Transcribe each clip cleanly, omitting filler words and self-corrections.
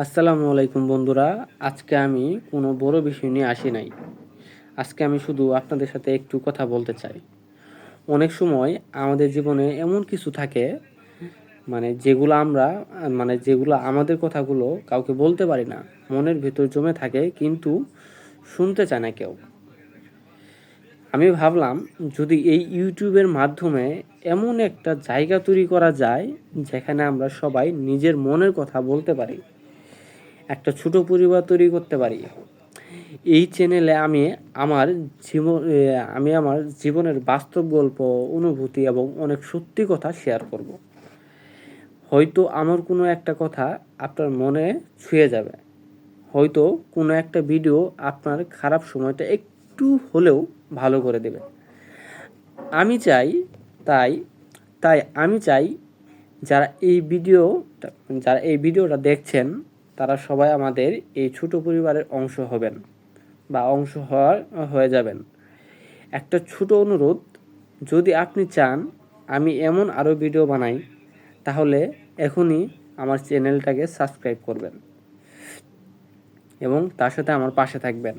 আসসালামু আলাইকুম বন্ধুরা। আজকে আমি কোনো বড় বিষয় নিয়ে আসি নাই। আজকে আমি শুধু আপনাদের সাথে একটু কথা বলতে চাই। অনেক সময় আমাদের জীবনে এমন কিছু থাকে যেগুলো আমাদের কথাগুলো কাউকে বলতে পারি না। মনের ভেতর জমে থাকে কিন্তু শুনতে চায় না কেউ। আমি ভাবলাম যদি এই ইউটিউবের মাধ্যমে এমন একটা জায়গা তৈরি করা যায় যেখানে আমরা সবাই নিজের মনের কথা বলতে পারি, একটা ছোট পরিবার তৈরি করতে পারি। এই চ্যানেলে আমার জীবন আমি আমার জীবনের বাস্তব গল্প, অনুভূতি এবং অনেক সত্যি কথা শেয়ার করব। হয়তো আমার কোনো একটা কথা আপনার মনে ছুঁয়ে যাবে, হয়তো কোনো একটা ভিডিও আপনার খারাপ সময়টা একটু হলেও ভালো করে দেবে। আমি চাই তাই তাই আমি চাই যারা যারা এই ভিডিওটা দেখছেন তারা সবাই আমাদের এই ছোট পরিবারের অংশ হবেন বা হয়ে যাবেন। একটা ছোট অনুরোধ, যদি আপনি চান আমি এমন আরও ভিডিও বানাই তাহলে এখনই আমার চ্যানেলটাকে সাবস্ক্রাইব করবেন এবং তার সাথে আমার পাশে থাকবেন।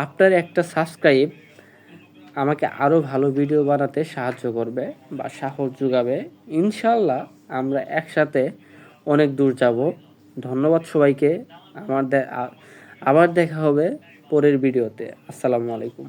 আপনার একটা সাবস্ক্রাইব আমাকে আরও ভালো ভিডিও বানাতে সাহায্য করবে বা সাহস যোগাবে। ইনশাল্লাহ আমরা একসাথে অনেক দূর যাব। ধন্যবাদ সবাইকে। আবার দেখা হবে পরের ভিডিওতে। আসসালামু আলাইকুম।